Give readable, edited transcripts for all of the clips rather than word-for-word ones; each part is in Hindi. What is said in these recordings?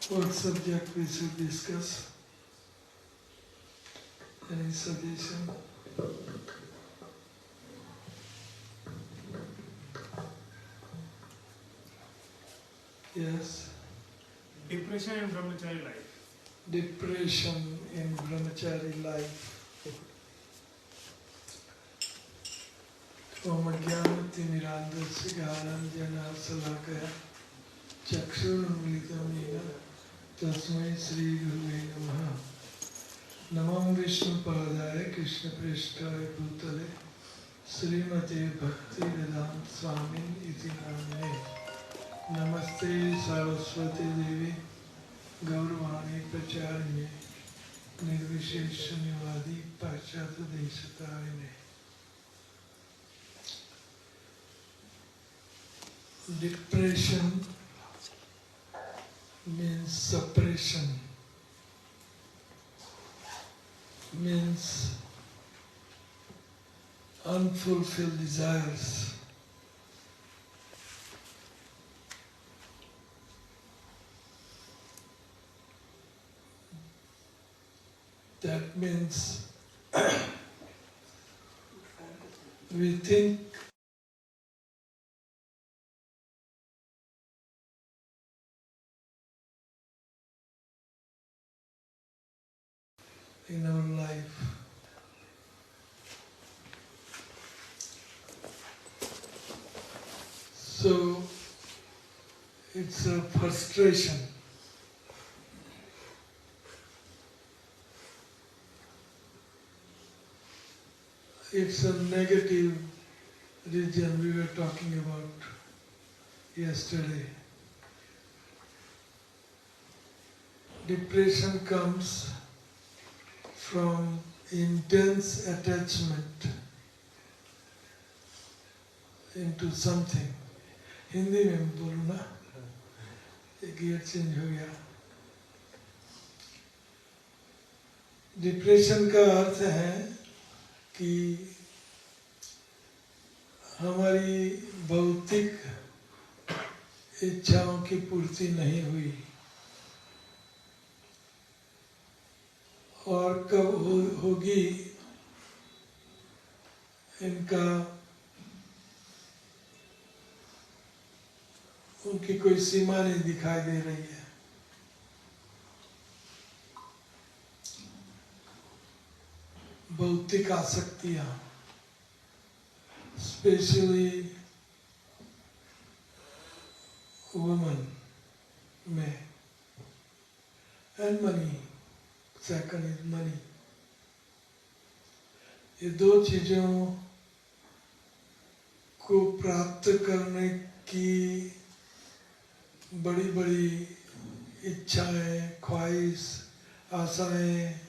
What subject we should discuss? Any suggestion? Yes. Depression in brahmachari life. Depression in brahmachari life. Om Ajnanatimirandasya Gyananjana Salakaya Chakshurunmilitam Yena Tasmai Shri Guruve Namaha. Namam Vishnu Padaya Krishna Preshthaya Bhutale Srimate Bhakti Vedanta Swamin Iti Namine. Namaste Saraswati Devi Gauravani Pracharine Nirvisheshanyavadi Pachata Deshatarine. Depression means suppression, means unfulfilled desires. That means we think in our life. So it's a frustration. It's a negative region we were talking about yesterday. Depression comes from intense attachment into something. Hindi में बोलो ना, एक गियर चेंज हो गया. डिप्रेशन का अर्थ है कि हमारी भौतिक इच्छाओं की पूर्ति नहीं हुई और कब होगी इनका उनकी कोई सीमा नहीं दिखाई दे रही है. भौतिक आसक्तियां, स्पेशली वुमन में, and money. Second is money. ये दो चीजों को प्राप्त करने की बड़ी बड़ी इच्छाएं, ख्वाहिश, आशाएं,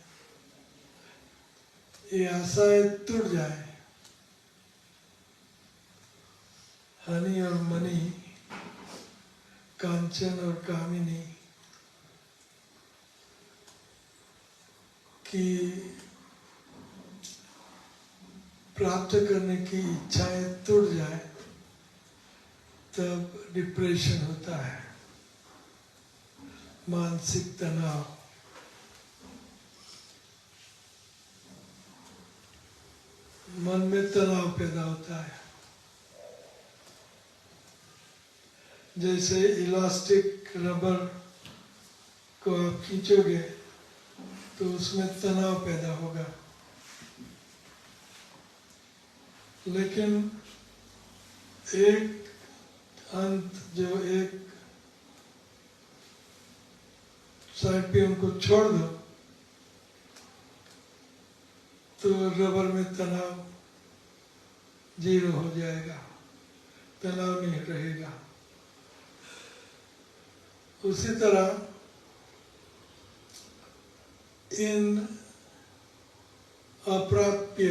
ये आशाएं टूट जाए. हनी और मनी, कांचन और कामिनी की प्राप्त करने की इच्छाएं टूट जाए तब डिप्रेशन होता है. मानसिक तनाव. मन में तनाव पैदा होता है. जैसे इलास्टिक रबर को आप खींचोगे तो उसमें तनाव पैदा होगा, लेकिन एक अंत जो एक साइड पे उनको छोड़ दो तो रबर में तनाव जीरो हो जाएगा, तनाव नहीं रहेगा. उसी तरह इन अप्राप्य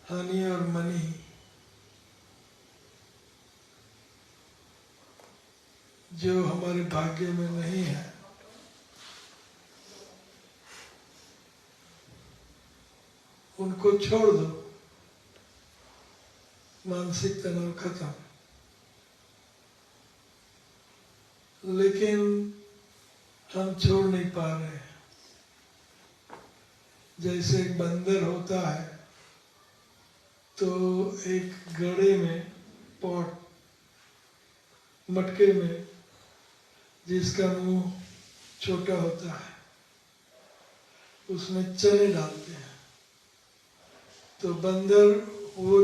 हनी और मनी जो हमारे भाग्य में नहीं है, उनको छोड़ दो, मानसिक तनाव खत्म. लेकिन हम छोड़ नहीं पा रहे। जैसे एक बंदर होता है तो एक घड़े में, पॉट, मटके में, जिसका मुंह छोटा होता है, उसमें चने डालते हैं। तो बंदर वो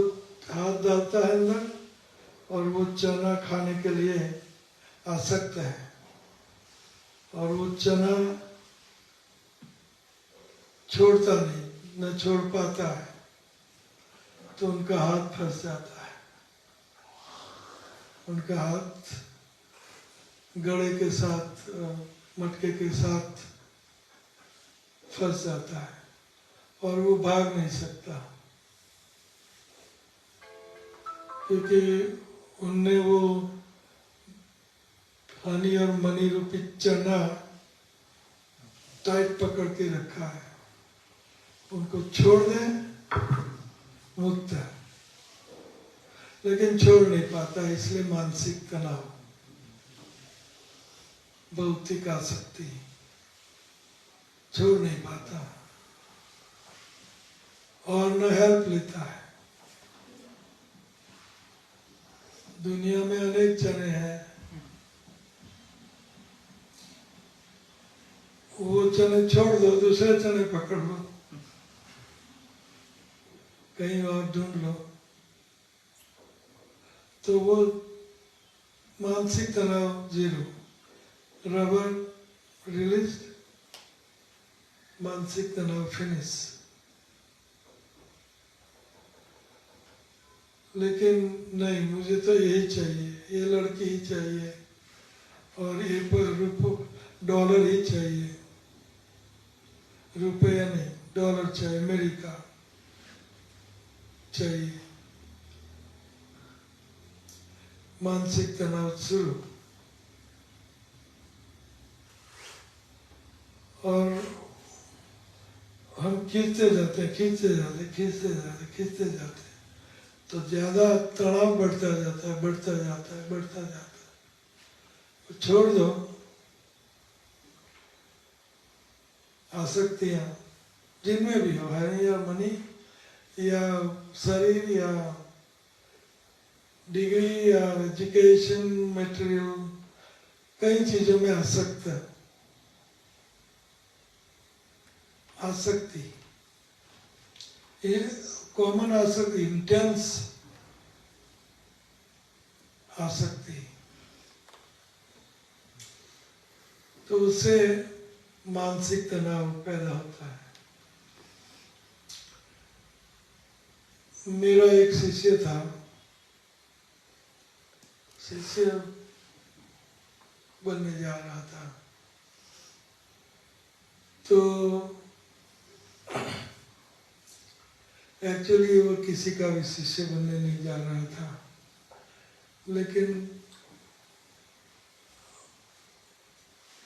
हाथ डालता है अंदर और वो चना खाने के लिए आसक्त है, और वो चना छोड़ता नहीं, न छोड़ पाता है, तो उनका हाथ फंस जाता है। उनका हाथ घड़े के साथ, मटके के साथ फंस जाता है और वो भाग नहीं सकता, क्योंकि उनने वो हनी और मनी रूपी चना टाइट पकड़ के रखा है। उनको छोड़ दें, मुक्त है, लेकिन छोड़ नहीं पाता, इसलिए मानसिक तनाव, भौतिक आसक्ति, छोड़ नहीं पाता और न हेल्प लेता है। दुनिया में अनेक चने हैं, वो चने छोड़ दो, दूसरे चने पकड़ लो, कहीं और ढूंढ लो, तो वो मानसिक तनाव जीरो, रबर रिलीज, मानसिक तनाव फिनिश। लेकिन नहीं, मुझे तो यही चाहिए, ये लड़की ही चाहिए और ये डॉलर ही चाहिए, रुपया नहीं, डॉलर चाहिए, अमेरिका चाहिए। मानसिक तनाव शुरू। और हम खींचते जाते, तो ज्यादा तनाव बढ़ता जाता है। छोड़ दो आसक्तियां, जिनमें भी हो, है या मनी या शरीर या डिग्री या एजुकेशन, मटेरियल, कई चीजों में आसक्ति, ये कॉमन आसक्ति, इंटेंस आसक्ति, तो उससे मानसिक तनाव पैदा होता है। मेरा एक शिष्य था, शिष्य बनने जा रहा था, तो एक्चुअली वो किसी का भी शिष्य बनने नहीं जा रहा था, लेकिन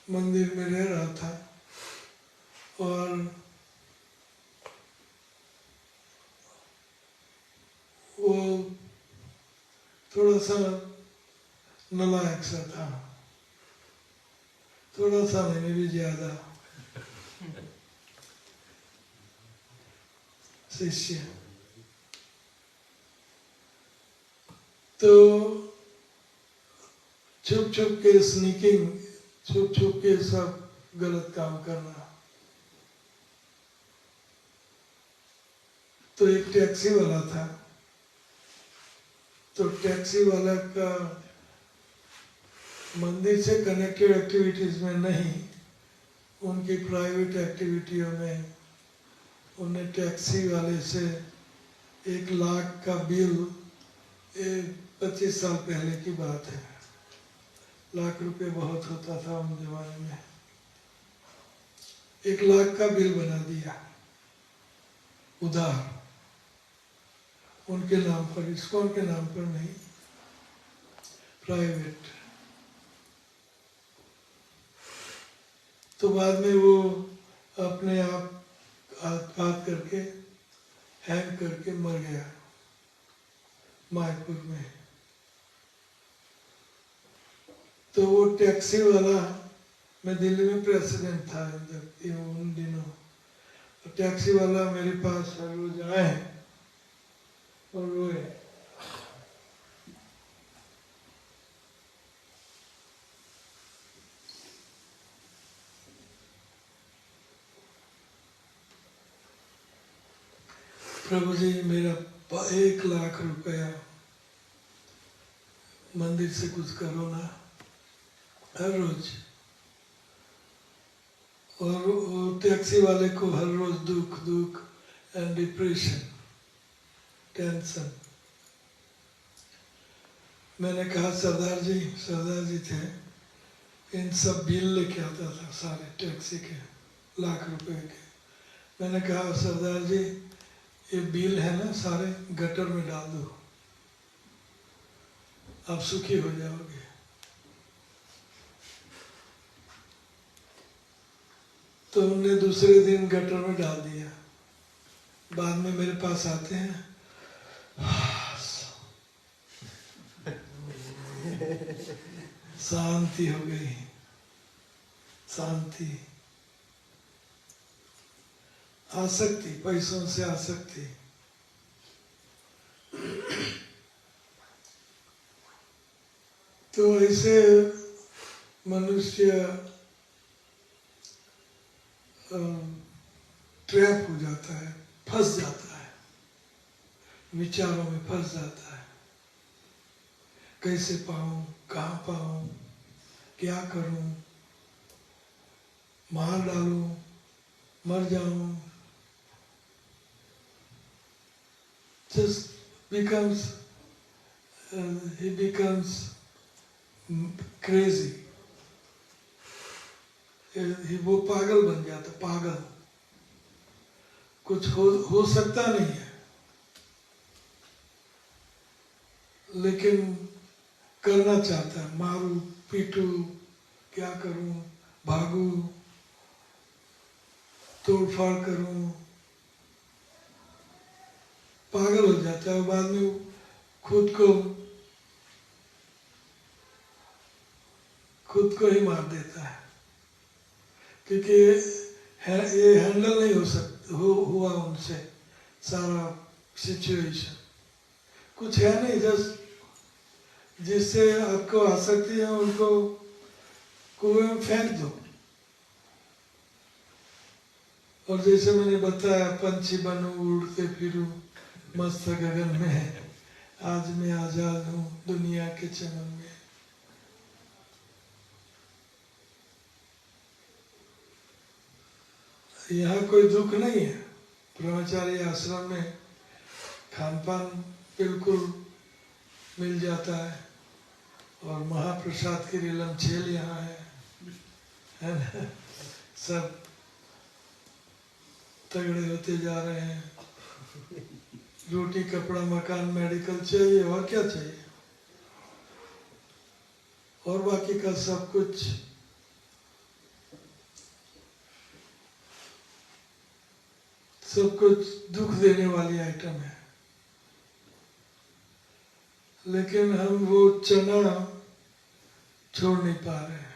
मंदिर में रह रहा था और वो थोड़ा सा नालायक सा था, थोड़ा सा नहीं भी ज्यादा, शिष्य। तो छुप छुप के स्नीकिंग, छुप छुप के सब गलत काम करना। तो एक टैक्सी वाला था, तो टैक्सी वाला का मंदिर से कनेक्टेड एक्टिविटीज में नहीं, उनकी प्राइवेट एक्टिविटियों में उन्हें टैक्सी वाले से 1 लाख का बिल, 25 साल पहले की बात है, लाख रुपए बहुत होता था उन जमाने में, 1 लाख का बिल बना दिया उधार, उनके नाम पर, इसको उनके नाम पर नहीं, प्राइवेट। तो बाद में वो अपने आप आत्महत्या करके, हैंग करके मर गया मायपुर में। तो वो टैक्सी वाला मैं दिल्ली में प्रेसिडेंट था जब उन दिनों, तो टैक्सी वाला मेरे पास हर रोज आए और रोए। प्रभु जी मेरा 1 लाख रुपया मंदिर से कुछ करो ना, हर रोज। और वो टैक्सी वाले को हर रोज दुख एंड डिप्रेशन, टेंशन। मैंने कहा सरदार जी थे, इन सब बिल लेके आता था सारे टैक्सी के, लाख रुपए के। मैंने कहा सरदार जी ये बिल है ना सारे गटर में डाल दो, आप सुखी हो जाओगे। तो उनने दूसरे दिन गटर में डाल दिया। बाद में मेरे पास आते हैं, शांति हो गई, शांति। आसक्ति, पैसों से आसक्ति। तो ऐसे मनुष्य ट्रैप हो जाता है, फंस जाता है, विचारों में फंस जाता है। कैसे पाऊं, कहाँ पाऊं, क्या करूं, मार डालूं, मर जाऊं। Just becomes he becomes crazy. वो पागल बन जाता, पागल। कुछ हो सकता नहीं है, लेकिन करना चाहता है। मारू पीटू, क्या करूं, भागू, तोड़फाड़ करूं, पागल हो जाता है। बाद में खुद को ही मार देता है, क्योंकि ये हैंडल नहीं हो सकता हुआ उनसे सारा सिचुएशन। कुछ है नहीं, जस्ट जिससे आपको आसक्ति है उनको कुएं में फेंक दो। और जैसे मैंने बताया, पंछी बनूं, उड़ते फिरूं मस्त गगन में, आज मैं आजाद हूँ दुनिया के चमन में। यहाँ कोई दुख नहीं है। ब्रह्मचारी आश्रम में खान पान बिल्कुल मिल जाता है, और महाप्रसाद की रिलम छेल यहाँ है ना। सब तगड़े होते जा रहे हैं। रोटी, कपड़ा, मकान, मेडिकल चाहिए, और क्या चाहिए, और बाकी का सब कुछ दुख देने वाली आइटम है। लेकिन हम वो चना छोड़ नहीं पा रहे हैं,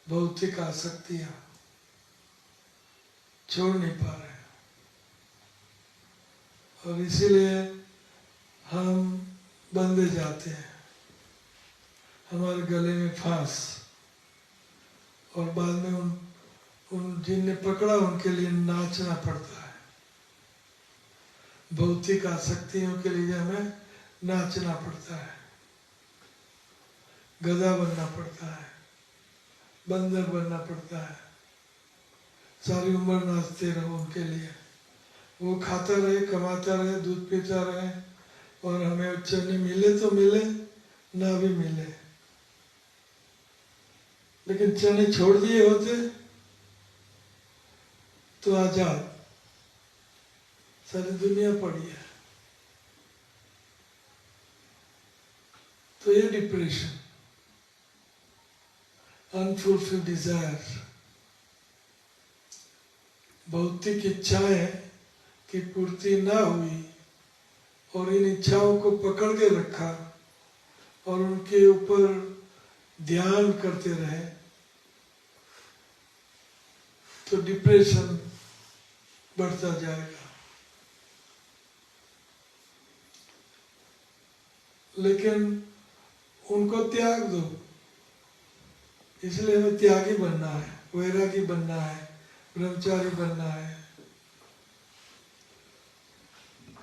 भौतिक आसक्तियां छोड़ नहीं पा रहे हैं, और इसीलिए हम बंधे जाते हैं, हमारे गले में फांस। और बाद में उन जिनने पकड़ा उनके लिए नाचना पड़ता है। भौतिक आसक्तियों के लिए हमें नाचना पड़ता है, गधा बनना पड़ता है, बंदर बनना पड़ता है। सारी उम्र नाचते रहो उनके लिए। वो खाता रहे, कमाता रहे, दूध पीता रहे, और हमें चने मिले तो मिले, ना भी मिले। लेकिन चने छोड़ दिए होते तो आजाद, सारी दुनिया पड़ी है। तो ये डिप्रेशन, अनफुलफिल्ड डिजायर, भौतिक इच्छाएं की पूर्ति ना हुई, और इन इच्छाओं को पकड़ के रखा और उनके ऊपर ध्यान करते रहे, तो डिप्रेशन बढ़ता जाएगा। लेकिन उनको त्याग दो, इसलिए हमें त्यागी बनना है, वैरागी बनना है, ब्रह्मचारी बनना है।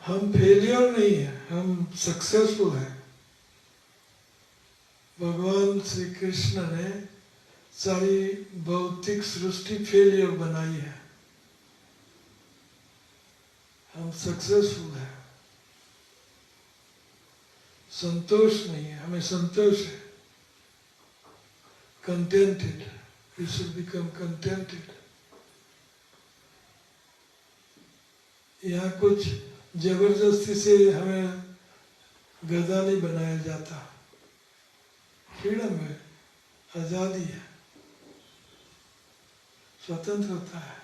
हम फेलियर नहीं है, हम सक्सेसफुल हैं। भगवान श्री कृष्ण ने सारी भौतिक सृष्टि फेलियर बनाई है, हम सक्सेसफुल हैं। संतोष नहीं है, हमें संतोष है। Contented, we should become contented. यहाँ कुछ जबरदस्ती से हमें गधा नहीं बनाया जाता। फ्रीडम है, आजादी है, स्वतंत्रता है।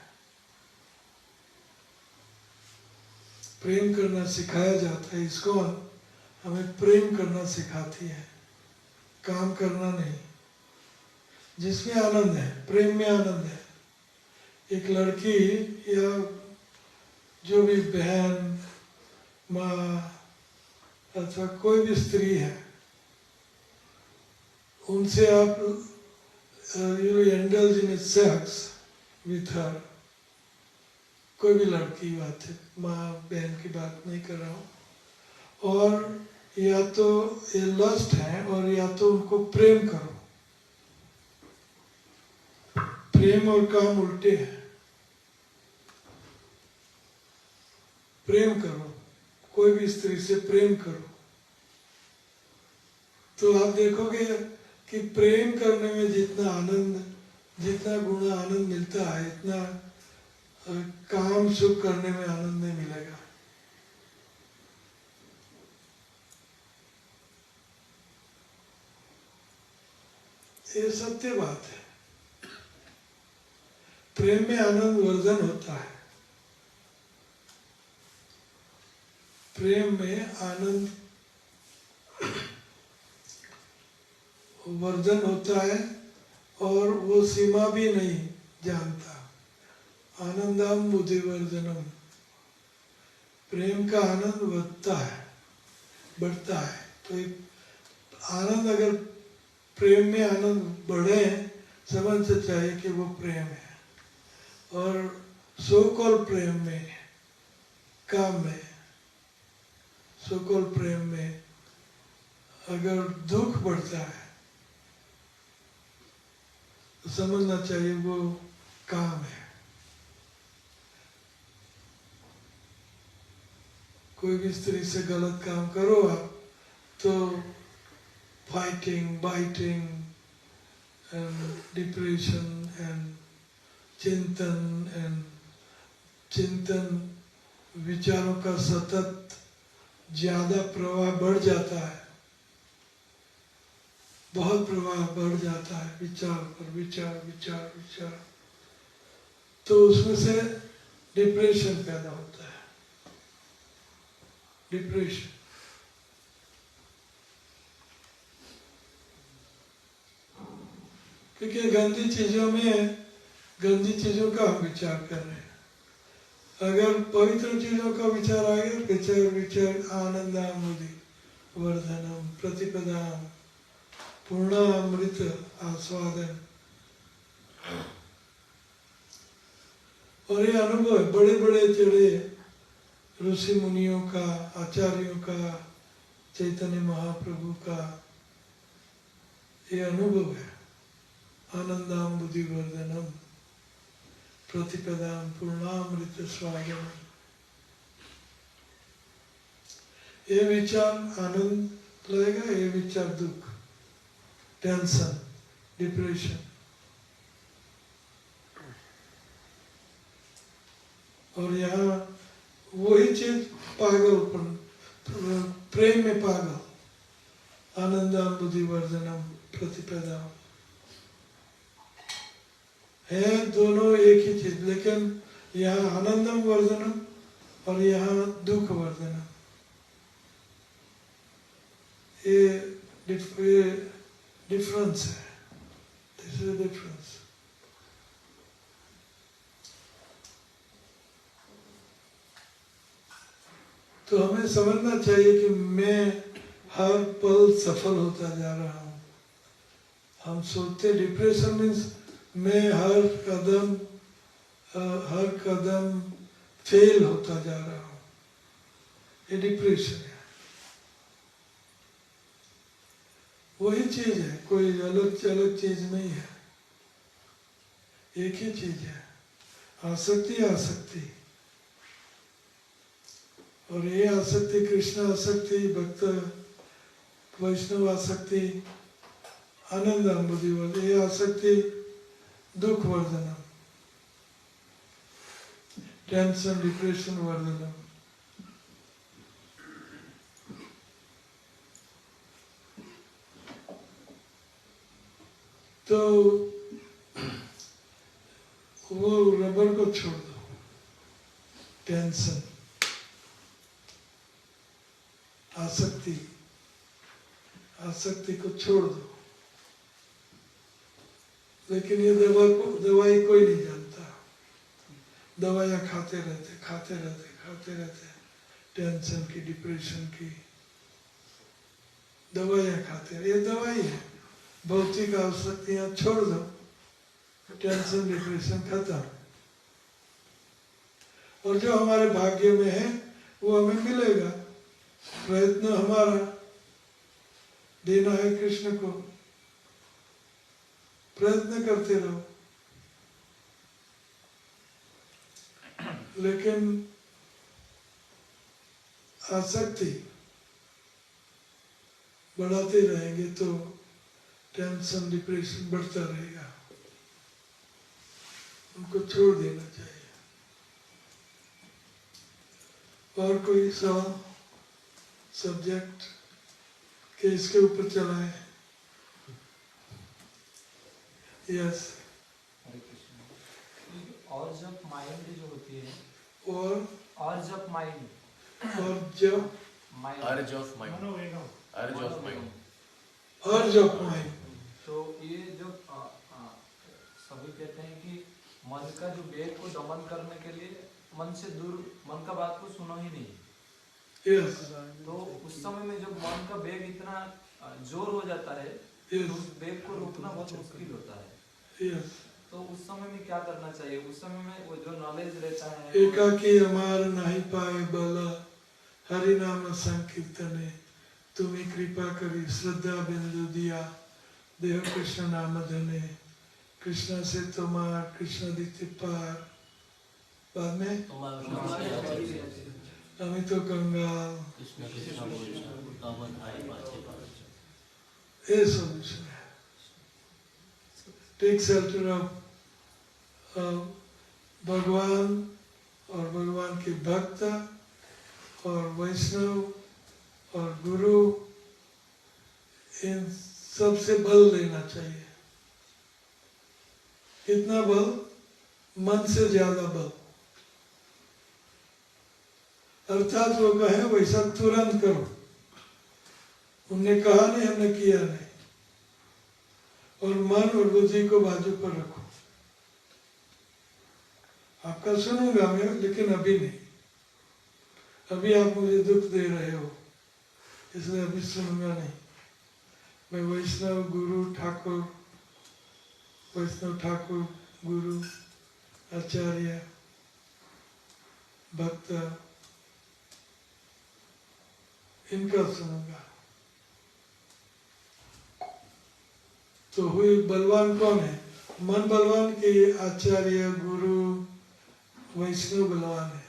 प्रेम करना सिखाया जाता है। इसको हमें प्रेम करना सिखाती है, काम करना नहीं। जिसमें आनंद है, प्रेम में आनंद है। एक लड़की या जो भी बहन, माँ अथवा कोई भी स्त्री है, उनसे आप you indulge in sex with her, कोई भी लड़की बात है, माँ बहन की बात नहीं कर रहा हूँ। और या तो ये लस्ट है और या तो उनको प्रेम करो। प्रेम और काम उल्टे हैं। प्रेम करो, कोई भी स्त्री से प्रेम करो, तो आप देखोगे कि प्रेम करने में जितना आनंद, जितना गुना आनंद मिलता है, इतना काम सुख करने में आनंद नहीं मिलेगा। ये सत्य बात है। प्रेम में आनंद वर्धन होता है। प्रेम में आनंद वर्धन होता है और वो सीमा भी नहीं जानता। आनंदम बुद्धिवर्धनम, प्रेम का आनंद बढ़ता है, बढ़ता है। तो आनंद, अगर प्रेम में आनंद बढ़े, समझ चाहिए कि वो प्रेम है। और सो कॉल प्रेम में, काम में, सो कॉल प्रेम में अगर दुख बढ़ता है तो समझना चाहिए वो काम है। कोई भी स्त्री से गलत काम करो आप, तो fighting, biting and depression and चिंतन विचारों का सतत ज्यादा प्रवाह बढ़ जाता है। बहुत प्रवाह बढ़ जाता है विचार पर विचार, विचार विचार, तो उसमें से डिप्रेशन पैदा होता है। डिप्रेशन, क्योंकि गंदी चीजों का हम विचार कर रहे हैं। अगर पवित्र चीजों का विचार आएगा, विचार आनंदामुदि वर्धनम प्रतिपदाम पूर्णामृत आस्वादन। और ये अनुभव है बड़े बड़े चढ़े ऋषि मुनियों का, आचार्यों का, चैतन्य महाप्रभु का, ये अनुभव है। आनंदाम बुद्धिवर्धनम प्रतिपदाम पूर्णामृत स्वागम। ये विचार आनंद लाएगा, ये विचार दुख, टेंशन, डिप्रेशन। और यहाँ वही चीज पागलपन, प्रेम में पागल, आनंदाम बुद्धिवर्धनम प्रतिपदाम है। दोनों एक ही चीज, लेकिन यहाँ आनंदम वर्धनम और यहाँ दुख वर्धनम। ये डिफरेंस है। This is difference. तो हमें समझना चाहिए कि मैं हर पल सफल होता जा रहा हूँ। हम सोचते डिप्रेशन मीन्स मैं हर कदम फेल होता जा रहा हूँ, ये डिप्रेशन है। वही चीज है, कोई अलग अलग चीज नहीं है, एक ही चीज है, आसक्ति आसक्ति। और ये आसक्ति कृष्ण आसक्ति, भक्त वैष्णव आसक्ति, आनंद अनुभूति, ये आसक्ति दुख वर्धनम, टेंशन डिप्रेशन वर्धनम। तो वो रबर को छोड़ दो, टेंशन, आसक्ति को छोड़ दो। लेकिन ये दवाई कोई नहीं जानता। दवाइयाँ खाते रहते, टेंशन की, डिप्रेशन की दवाइयाँ खाते रहे। ये दवाई है, भौतिक आसक्तियाँ छोड़ दो, टेंशन डिप्रेशन खत्म। और जो हमारे भाग्य में है वो हमें मिलेगा। प्रयत्न हमारा देना है कृष्ण को, प्रयत्न करते रहो। लेकिन आसक्ति बढ़ाते रहेंगे तो टेंशन डिप्रेशन बढ़ता रहेगा। उनको छोड़ देना चाहिए। और कोई सवाल सब्जेक्ट के इसके ऊपर चलाए? यस। और जब माइंड जो होती है, और जब माइंड, अर्ज ऑफ माइंड, तो ये जो सभी कहते हैं कि मन का जो वेग को दमन करने के लिए मन से दूर, मन का बात को सुनो ही नहीं। यस। तो उस समय में जब मन का वेग इतना जोर हो जाता है, यस, तो उस वेग को रोकना बहुत मुश्किल होता है। यस। तो उस समय में क्या करना चाहिए? उस समय में वो जो नॉलेज रहता है, एकाकी अमार नहीं पाए बल, हरि नाम संकीर्तने, तुम्हें कृपा करी श्रद्धा बिंदु दिया, देह कृष्ण नाम धने, कृष्ण से तुम्हार कृष्ण दिखते पार। बाद में अमित तो कंगाल, ये सॉल्यूशन है। टेक शेल्टर ऑफ भगवान और भगवान के भक्त और वैष्णव और गुरु, इन सबसे बल लेना चाहिए। कितना बल? मन से ज्यादा बल। अर्थात वो कहे वैसा तुरंत करो। उनने कहा नहीं, हमने किया नहीं। और मन और बुद्धि को बाजू पर रखो। आपका सुनूंगा मैं, लेकिन अभी नहीं। अभी आप मुझे दुख दे रहे हो, इसलिए अभी सुनूंगा नहीं। मैं वैष्णव गुरु ठाकुर, वैष्णव ठाकुर गुरु आचार्य भक्त, इनका सुनूंगा। तो हुई बलवान कौन है? मन बलवान के आचार्य गुरु वैष्णव बलवान है,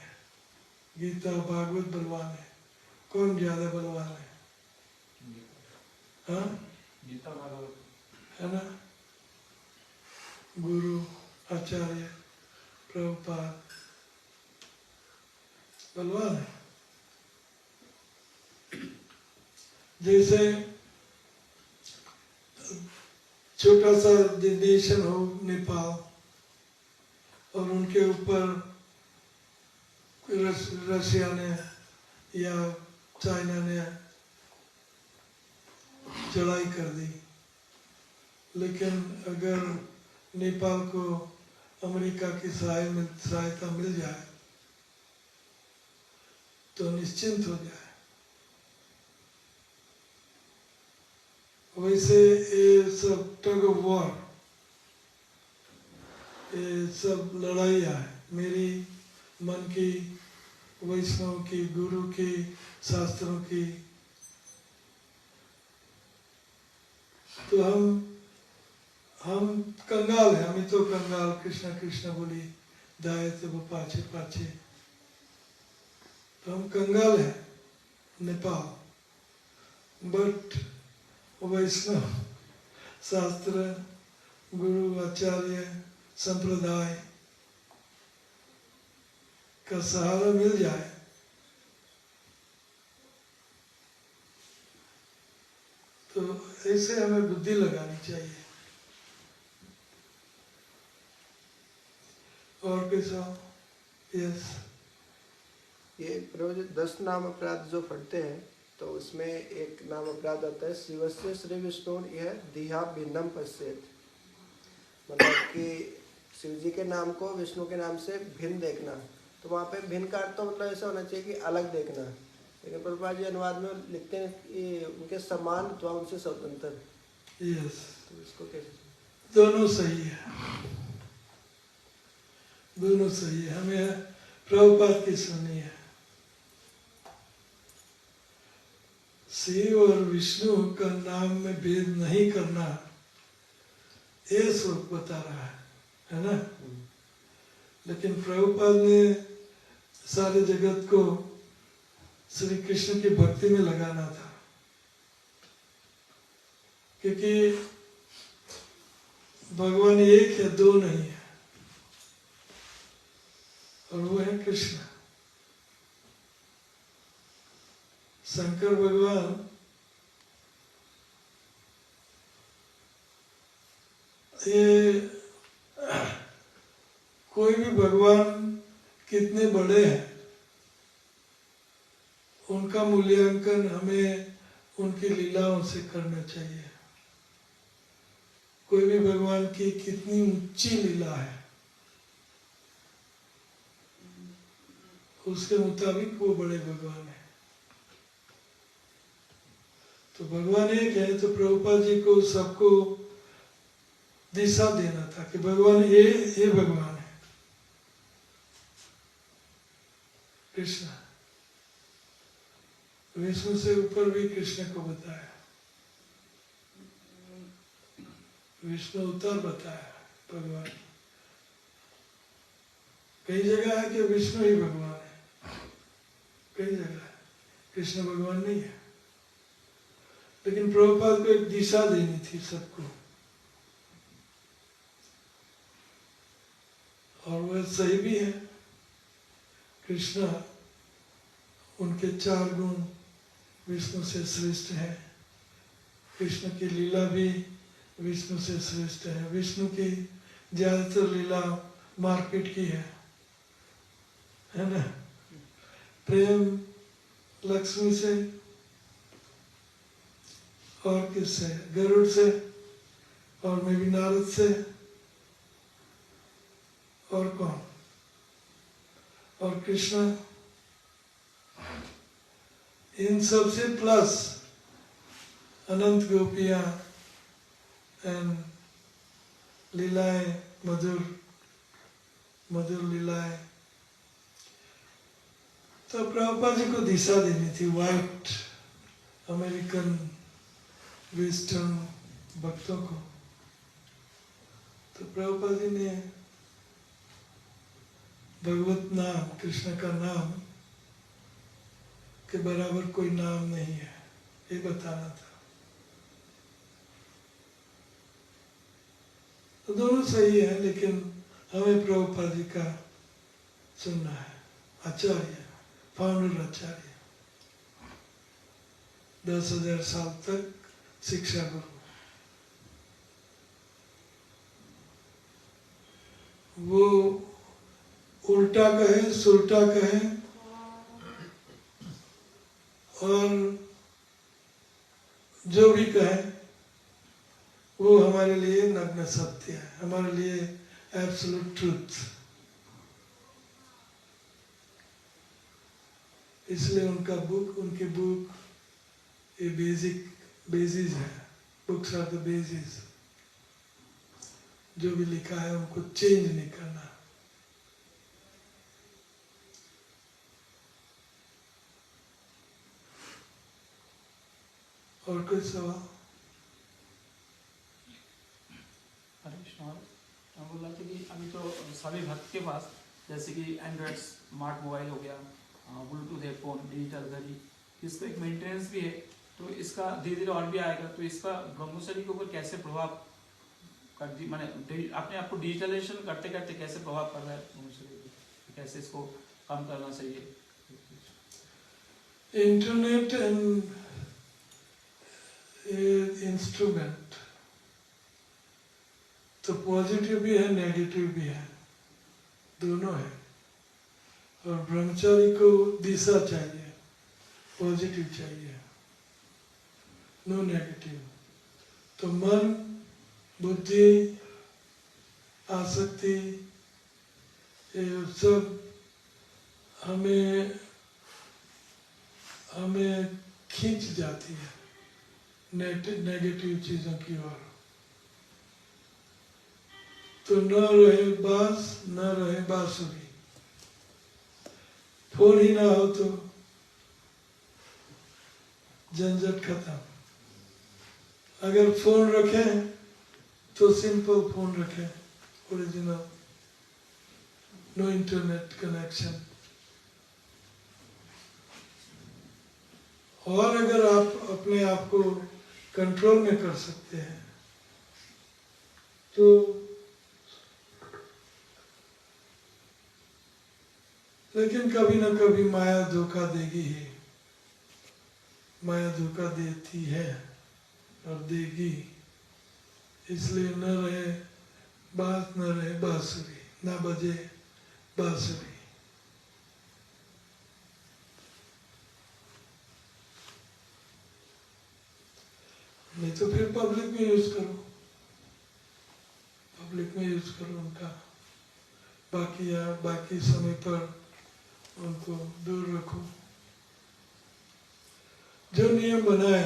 गीता भागवत बलवान है। कौन ज्यादा बलवान है? हाँ, गीता भागवत है ना? गुरु आचार्य प्रभुपाद बलवान है। जैसे छोटा सा नेशन हो नेपाल, और उनके ऊपर रशिया ने या चाइना ने चढ़ाई कर दी, लेकिन अगर नेपाल को अमेरिका की सहायता मिल जाए तो निश्चिंत हो जाए। वैसे ये सब टग ऑफ वॉर, ये सब लड़ाइयाँ है मेरी मन की, वैष्णव की, गुरु की, शास्त्रों की। तो हम कंगाल हैं, हम तो कंगाल, कृष्णा कृष्णा बोली दाए तो वो पाछे पाछे, तो हम कंगाल हैं नेपाल। बट वैष्णव शास्त्र, गुरु, आचार्य, संप्रदाय का सहारा मिल जाए तो ऐसे हमें बुद्धि लगानी चाहिए। और कैसा? यस। ये रोज 10 नाम अपराध जो पढ़ते हैं तो उसमें एक नाम अपराध आता है शिवस्य श्री विष्णु यह दिहा भिन्नम पश्येत, मतलब कि शिव जी के नाम को विष्णु के नाम से भिन्न देखना। तो वहाँ पे भिन्न का अर्थ तो मतलब ऐसा होना चाहिए कि अलग देखना, लेकिन प्रभुपाद जी अनुवाद में लिखते हैं कि उनके समान अथवा उनसे स्वतंत्र। यस, तो इसको कैसे? दोनों सही है, दोनों सही है। हमें प्रभुपाद की सुननी है। शिव और विष्णु का नाम में भेद नहीं करना, ये श्लोक बता रहा है ना। लेकिन प्रभुपाद ने सारे जगत को श्री कृष्ण की भक्ति में लगाना था, क्योंकि भगवान एक है, दो नहीं है, और वो है कृष्ण। शंकर भगवान ये कोई भी भगवान कितने बड़े हैं उनका मूल्यांकन हमें उनकी लीलाओं से करना चाहिए। कोई भी भगवान की कितनी ऊंची लीला है उसके मुताबिक वो बड़े भगवान है। तो भगवान एक है, तो प्रभुपाद जी को सबको दिशा देना था कि भगवान ये भगवान है कृष्ण। विष्णु से ऊपर भी कृष्ण को बताया, विष्णु उत्तर बताया भगवान। कई जगह है कि विष्णु ही भगवान है, कई जगह है कृष्ण भगवान नहीं है। लेकिन प्रभुपाद को एक दिशा देनी थी सबको, और वह सही भी है। कृष्ण उनके 4 गुण विष्णु से श्रेष्ठ है, कृष्ण की लीला भी विष्णु से श्रेष्ठ है। विष्णु की ज्यादातर लीला मारपीट की है ना। प्रेम लक्ष्मी से और किससे? गरुड़ से, और मैं भी नारद से, और कौन? और कृष्ण। इन सब से प्लस अनंत गोपियां एंड लीलाएं, मधुर मधुर लीलाएं। तो प्रभुपाद जी को दिशा देनी थी वाइट अमेरिकन वेस्टर्न भक्तों को। तो प्रभुपाद जी ने भगवत नाम, कृष्ण का नाम के बराबर कोई नाम नहीं है, ये बताना था। तो दोनों सही है, लेकिन हमें प्रभुपाद जी का सुनना है। आचार्य, फाउंडर आचार्य, 10,000 साल तक शिक्षा गुरु। वो उल्टा कहे, सुल्टा कहे, और जो भी कहे वो हमारे लिए नग्न सत्य है, हमारे लिए एब्सोल्यूट ट्रूथ। इसलिए उनकी बुक ये बेसिस है। Books are the basis. जो भी लिखा है उनको चेंज नहीं करना। और कोई सवाल? हरे कृष्ण। मैं बोल रहा था कि अभी तो सभी भक्त के पास जैसे कि एंड्रॉयड स्मार्ट मोबाइल हो गया, ब्लूटूथ हेडफोन, डिजिटल घड़ी, इसका एक मेंटेनेंस भी है, तो इसका धीरे धीरे और भी आएगा, तो इसका ब्रह्मचर्य के ऊपर कैसे प्रभाव कर दी, मैंने अपने आप को डिजिटलाइजेशन करते करते कैसे प्रभाव कर रहा है ब्रह्मचर्य पे, कैसे इसको कम करना चाहिए? इंटरनेट एंड इंस्ट्रूमेंट तो पॉजिटिव भी है, नेगेटिव भी है, दोनों है। और ब्रह्मचारी को दिशा चाहिए, पॉजिटिव चाहिए, नो नेगेटिव। तो मन, बुद्धि, आसक्ति ये सब हमें खींच जाती है नेगेटिव चीजों की ओर। तो न रहे बांस, न रहे बांसुरी। फोन ही ना हो तो झंझट खत्म। अगर फोन रखें तो सिंपल फोन रखें, ओरिजिनल, नो इंटरनेट कनेक्शन। और अगर आप अपने आप को कंट्रोल में कर सकते हैं तो लेकिन कभी ना कभी माया धोखा देगी ही। माया धोखा देती है और देगी। इसलिए न रहे बांस, न रहे बांसुरी, न बजे बांसुरी। नहीं तो फिर पब्लिक में यूज करो, पब्लिक में यूज करो उनका। बाकी समय पर उनको दूर रखो। जो नियम बनाए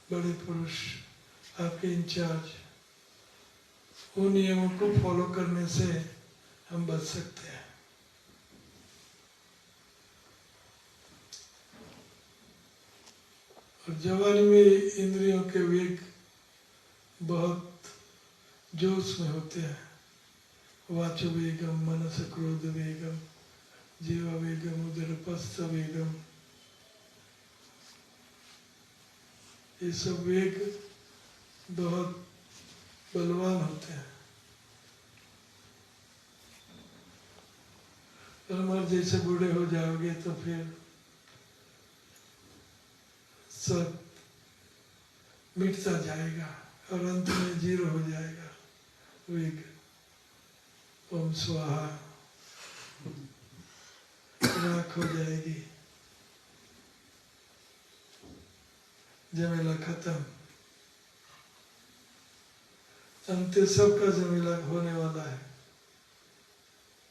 बड़े पुरुष, आपके इंचार्ज, उन नियमों को फॉलो करने से हम बच सकते हैं। और जवानी में इंद्रियों के वेग बहुत जोश में होते हैं। वाचो वेगम, मनस क्रोध वेगम, जीव वेगम, उदरपस्थ वेगम। ये सब वेग बहुत बलवान होते हैं। हमारे जैसे बूढ़े हो जाओगे तो फिर सब मिटता जाएगा और अंत में जीरो हो जाएगा वेग। ओम स्वाहा, राख हो जाएगी, जमेला खत्म। अंत सबका जमेला होने वाला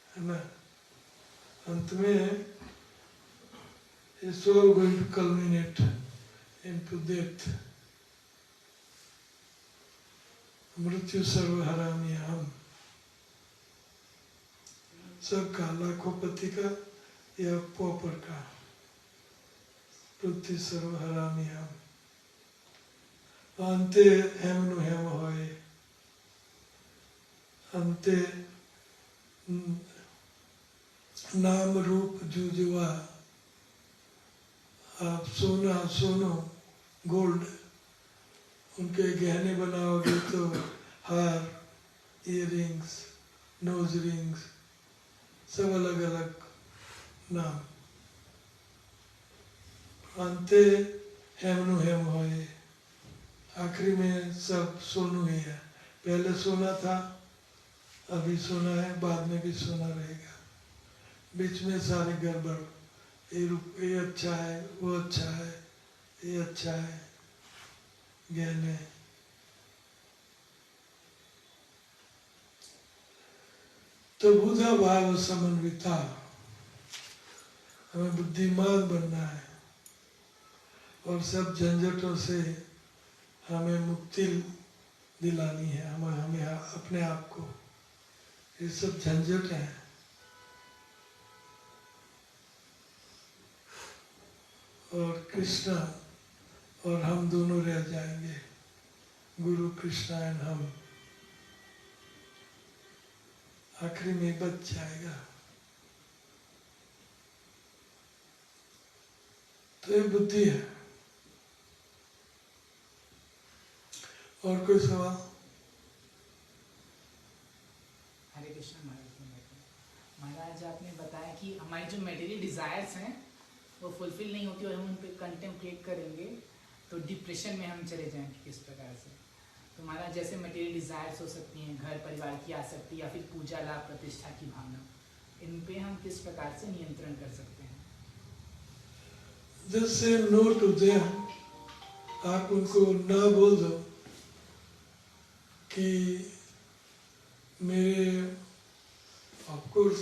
है ना? अंत में it's all going to culminate into death. मृत्यु सर्वहरामी हम सबका, लाखों पति का या पॉपर का। मृत्यु सर्वहरामी हम। अंते हेमनु हेम होए, अंते नाम रूप जुजुआ। आप सोनो गोल्ड उनके गहने बनाओगे तो हार, इयररिंग्स, नोज रिंग्स, सब अलग अलग नाम। अंते हेमनु हेम होए, आखिरी में सब सोनू ही है। पहले सोना था, अभी सोना है, बाद में भी सोना रहेगा। बीच में सारे गड़बड़, ये अच्छा है, वो अच्छा है, ये अच्छा है, गहने। तो बुधा भाव समन्विता, हमें बुद्धिमान बनना है और सब झंझटों से हमें मुक्ति दिलानी है, हमें अपने आप को। ये सब झंझट है। और कृष्ण और हम दोनों रह जाएंगे, गुरु कृष्णा एंड हम। आखिरी में बच जाएगा। तो ये बुद्धि है। और कोई सवाल? हरे कृष्ण महाराज, आपने बताया कि हमारी जो मटेरियल डिजायर्स हैं वो फुलफिल नहीं होती और हम उन पर कंटेम्पलेट करेंगे तो डिप्रेशन में हम चले जाएंगे किस प्रकार से। तो महाराज जैसे मटेरियल डिजायर्स हो सकती हैं, घर परिवार की आसक्ति या फिर पूजा लाभ प्रतिष्ठा की भावना, इन पे हम किस प्रकार से नियंत्रण कर सकते हैं? Just say no to them। आप उनको ना बोल दो कि मेरे, ऑफकोर्स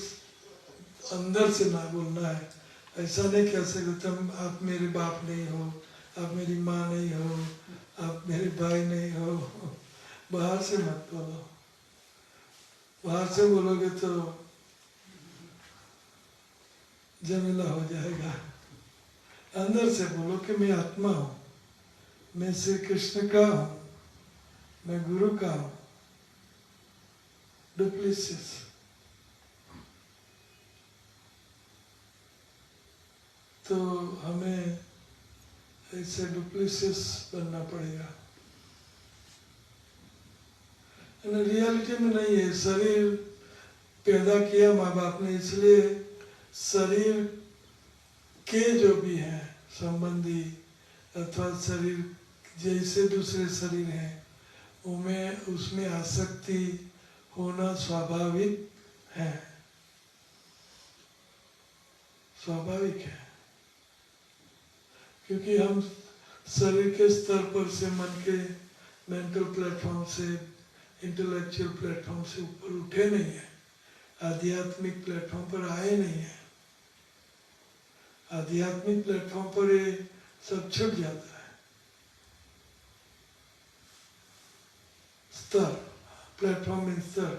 अंदर से ना बोलना है। ऐसा नहीं कह सकते तुम, आप मेरे बाप नहीं हो, आप मेरी माँ नहीं हो, आप मेरे भाई नहीं हो। बाहर से मत बोलो। बाहर से बोलोगे तो झमेला हो जाएगा। अंदर से बोलो कि मैं आत्मा हूँ, मैं श्री कृष्ण का हूँ, मैं गुरु का हूँ। डुप्लीसिस। तो हमें ऐसे डुप्लीसिस बनना पड़ेगा। रियलिटी में नहीं है। शरीर पैदा किया माँ बाप ने, इसलिए शरीर के जो भी हैं संबंधी अथवा शरीर जैसे दूसरे शरीर हैं उसमें आसक्ति होना स्वाभाविक है, स्वाभाविक है। क्योंकि हम शरीर के स्तर पर से, मन के मेंटल प्लेटफॉर्म से, इंटेलेक्चुअल प्लेटफॉर्म से ऊपर उठे नहीं है, आध्यात्मिक प्लेटफॉर्म पर आए नहीं है। आध्यात्मिक प्लेटफॉर्म पर ये सब छूट जाता है। स्तर, प्लेटफॉर्म इन स्तर,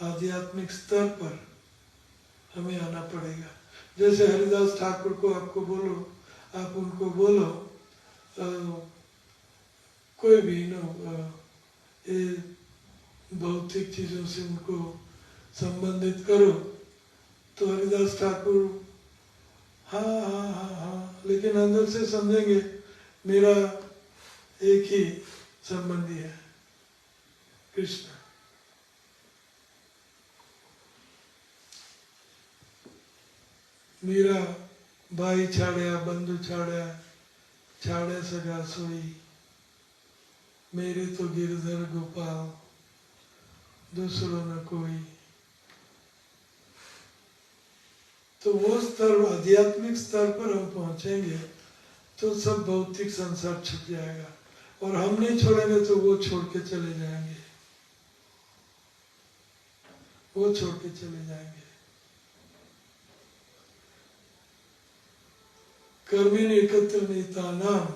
आध्यात्मिक स्तर पर हमें आना पड़ेगा। जैसे हरिदास ठाकुर को आपको बोलो, आप उनको बोलो कोई भी ये भौतिक चीजों से उनको संबंधित करो, तो हरिदास ठाकुर हाँ हाँ हाँ हाँ, लेकिन अंदर से समझेंगे मेरा एक ही संबंधी है, कृष्ण। मेरा भाई छाड़िया, बंधु छाड़िया, छाड़े सगा सोई, मेरे तो गिरधर गोपाल, दूसरों न कोई। तो वो स्तर, आध्यात्मिक स्तर पर हम पहुंचेंगे तो सब भौतिक संसार छूट जाएगा। और हम नहीं छोड़ेंगे तो वो छोड़ के चले जाएंगे, वो छोड़ के चले जाएंगे। कर्मिण एकत्र नीतानाम,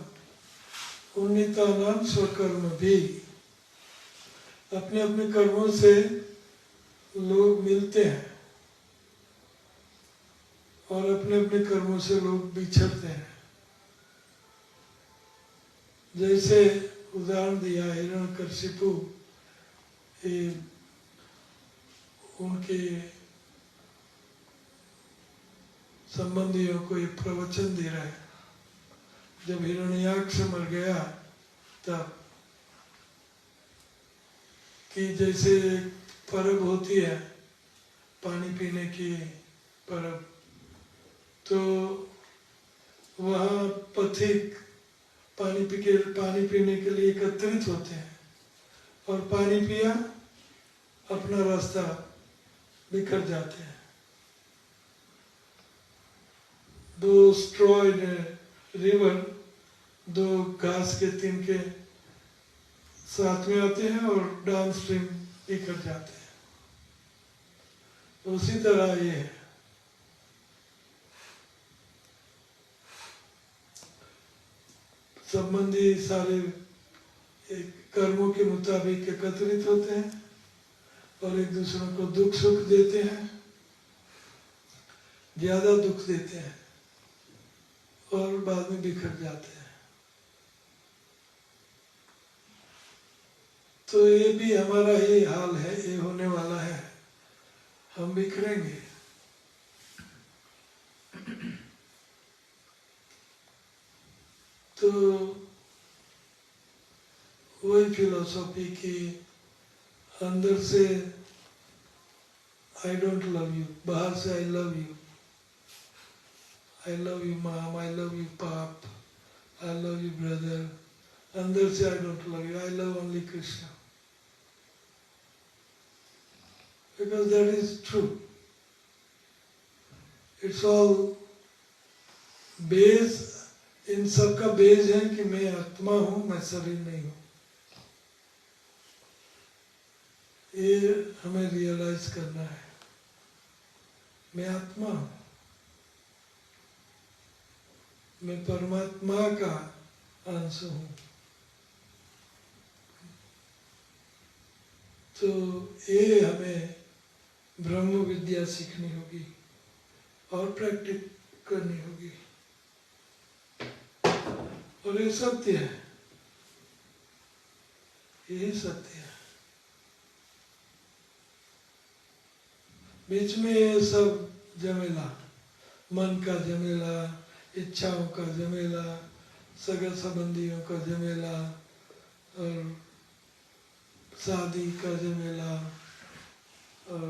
उन नीतानाम स्वकर्म भी। अपने अपने कर्मों से लोग मिलते हैं और अपने अपने कर्मों से लोग बिछड़ते हैं। जैसे उदाहरण दिया हिरण्यकशिपु, उनके संबंधियों को एक प्रवचन दे रहा है। जब हिरण्याक्ष मर गया तब, कि जैसे परब होती है पानी पीने की परब, तो वहाँ पथिक पानी पीने के लिए एकत्रित होते हैं और पानी पिया अपना रास्ता बिखर जाते हैं। दो स्ट्रॉ इन रिवर, दो घास के तिनके साथ में आते हैं और डाउन स्ट्रीम बिखर जाते हैं। तो उसी तरह ये है संबंधी सारे एक कर्मों के मुताबिक एकत्रित होते हैं और एक दूसरों को दुख सुख देते हैं, ज्यादा दुख देते हैं और बाद में बिखर जाते हैं। तो ये भी हमारा ही हाल है, ये होने वाला है, हम बिखरेंगे। तो वही फिलोसॉफी की अंदर से आई डोंट लव यू, बाहर से I love you, I love you mom, I love you pop, I love you brother, अंदर से I don't love you, I love only Krishna, because that is true. It's all base, इन सब का बेस है कि मैं आत्मा हूं, मैं शरीर नहीं हूं। ये हमें रियलाइज करना है, मैं आत्मा हूं, मैं परमात्मा का अंश हूं। तो ये हमें ब्रह्म विद्या सीखनी होगी और प्रैक्टिस करनी होगी, और ये सत्य है, यही सत्य है। बीच में ये सब झमेला, मन का झमेला, इच्छाओं का झमेला, सगा संबंधियों का झमेला और शादी का झमेला और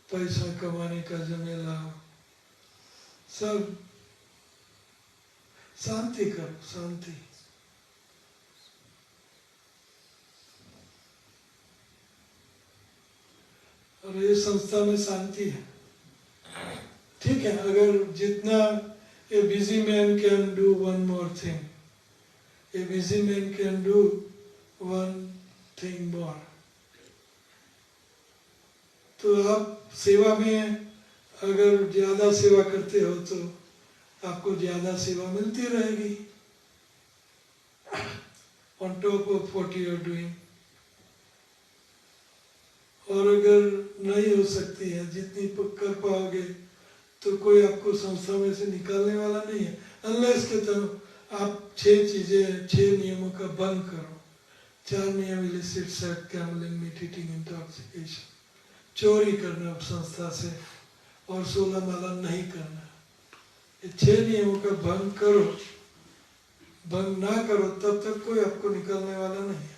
पैसा कमाने का झमेला, सब शांति करो, शांति। और ये संस्था में शांति है, ठीक है। अगर जितना a busy man can do one more thing, a busy man can do one thing more. तो आप सेवा में अगर ज्यादा सेवा करते हो तो आपको ज्यादा सेवा मिलती रहेगी on top of what you are doing. और अगर नहीं हो सकती है जितनी कर पाओगे तो कोई आपको संस्था में से निकालने वाला नहीं है, अनलेस के तब आप 6 चीजें, 6 नियमों का भंग करो। 4 नियम, illicit sex, gambling, meat eating, intoxication, चोरी करना संस्था से, और 16 माला नहीं करना। ये 6 नियमों का भंग करो, भंग ना करो तब तक कोई आपको निकालने वाला नहीं है।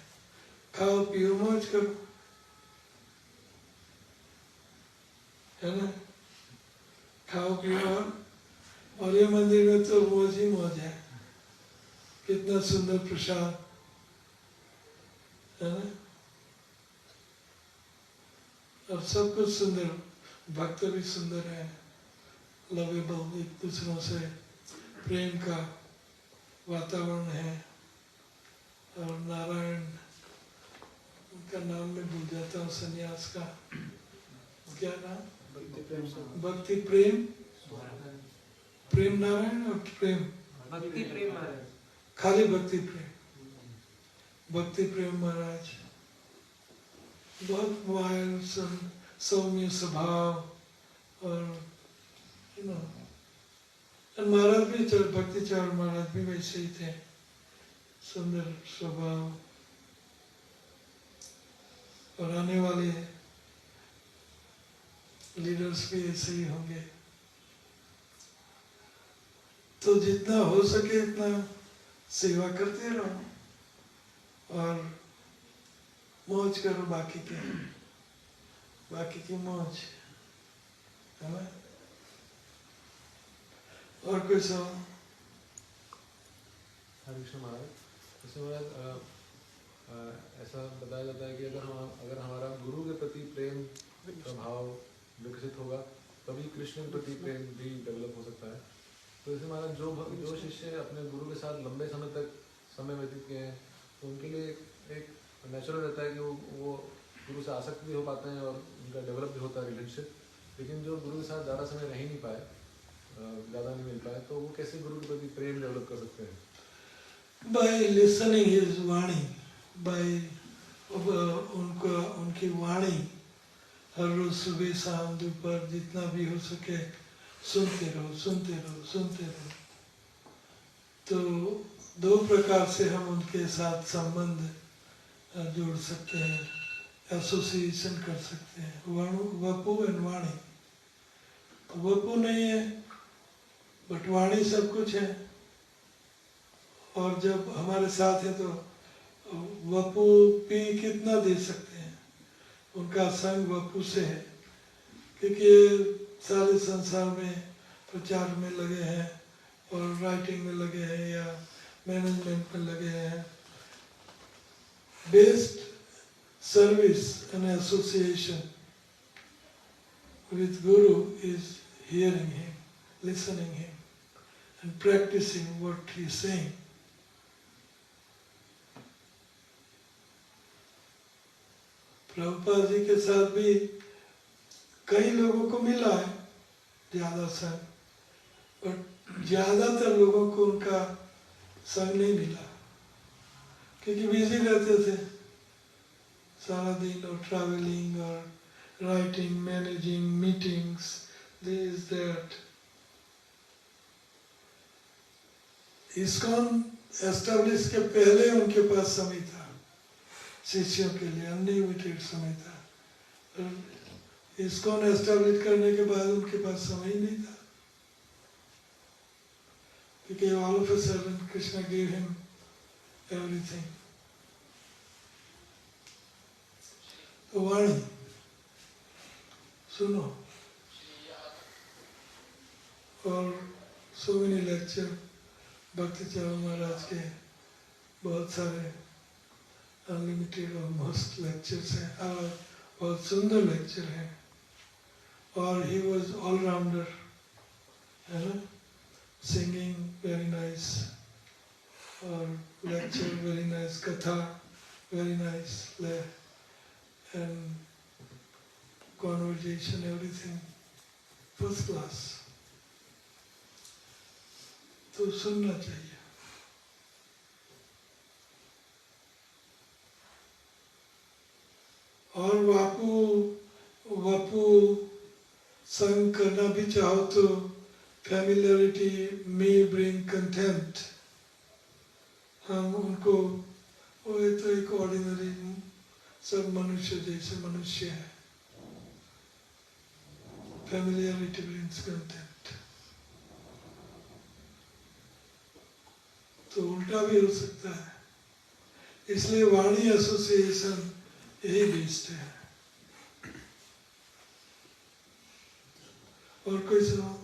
खाओ पियो मौज करो, है ना, खाओ पियो। और ये मंदिर में तो मौज ही मौज है, कितना सुंदर प्रसाद, है ना, और सब कुछ सुंदर, भक्त भी सुंदर है, लवेबल, एक दूसरों से प्रेम का वातावरण है। और नारायण, उनका नाम मैं भूल जाता हूँ, संन्यास का क्या नाम, भक्ति प्रेम, प्रेम नारायण और प्रेम, भक्ति प्रेम महाराज, खाली भक्ति प्रेम, भक्ति प्रेम महाराज बहुत माइल्ड, सौम्य स्वभाव। और महाराज भी, भक्ति चार महाराज भी वैसे ही थे, सुंदर स्वभाव। और आने वाले लीडर्स भी ऐसे ही होंगे। तो जितना हो सके इतना सेवा करते रहो और मौज करो, बाकी की मौज, है ना। और कोई सवाल? हरे कृष्ण महाराज, जैसे महाराज ऐसा बताया जाता है कि अगर हमारा गुरु के प्रति प्रेम का भाव विकसित होगा तभी कृष्ण के प्रति प्रेम भी डेवलप हो सकता है। तो जैसे महाराज जो शिष्य अपने गुरु के साथ लंबे समय तक समय व्यतीत किए हैं तो उनके लिए एक नेचुरल रहता है कि वो गुरु से आसक्त भी हो पाते हैं और उनका डेवलप भी होता है रिलेशनशिप। लेकिन जो गुरु के साथ ज़्यादा समय रह नहीं पाए, ज़्यादा नहीं मिल पाए, तो वो कैसे गुरु के प्रति प्रेम डेवलप कर सकते हैं? by listening his Vani, by उनकी वाणी हर रोज सुबह शाम दोपहर जितना भी हो सके सुनते रहो सुनते रहो सुनते रहो। तो दो प्रकार से हम उनके साथ संबंध जोड़ सकते हैं, एसोसिएशन कर सकते हैं। वपु एंड वाणी। वपु नहीं है बट वाणी सब कुछ है, और जब हमारे साथ है तो वपु भी कितना दे सकते हैं। उनका संग वपु से है, क्योंकि ये सारे संसार में प्रचार में लगे हैं और राइटिंग में लगे हैं या मैनेजमेंट में लगे हैं। Best service and association with Guru is hearing him, listening him and practicing what he is saying. Prabhupada ji के साथ भी कई लोगों को मिला है ज्यादा संग, बट ज्यादातर लोगों को उनका संग नहीं मिला, क्योंकि बिजी रहते थे सारा दिन, और ट्रैवलिंग और writing, managing, meetings, this, that. ISKCON establish के पहले उनके पास समय था शिष्यों के लिए, अनलिमिटेड समय था। ISKCON एस्टेब्लिश करने के बाद उनके पास समय ही नहीं था, क्योंकि all of a sudden Krishna gave him everything. तो वाणी सुनो, और सो मेनी लेक्चर भक्ति चरण महाराज के बहुत सारे अनलिमिटेड ऑलमोस्ट लेक्चर्स हैं, और बहुत सुंदर लेक्चर हैं। और ही वाज ऑलराउंडर, है ना, सिंगिंग वेरी नाइस, और लेक्चर वेरी नाइस, कथा very nice, and conversation, everything first class. तो सुनना चाहिए। और वपु संग करना भी चाहो तो familiarity may bring contempt. हम उनको, वो ये तो एक ऑर्डिनरी सब मनुष्य जैसे मनुष्य है। Familiarity brings contempt. तो उल्टा भी हो सकता है, इसलिए वाणी एसोसिएशन यही बेस्ट है। और कोई सुनाओ।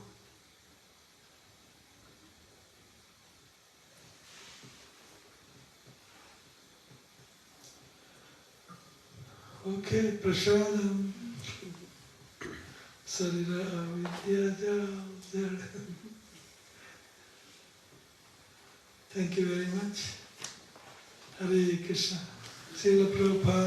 Okay, prasadam Sarira Avidya. Thank you very much. Hare Krishna. Srila Prabhupada.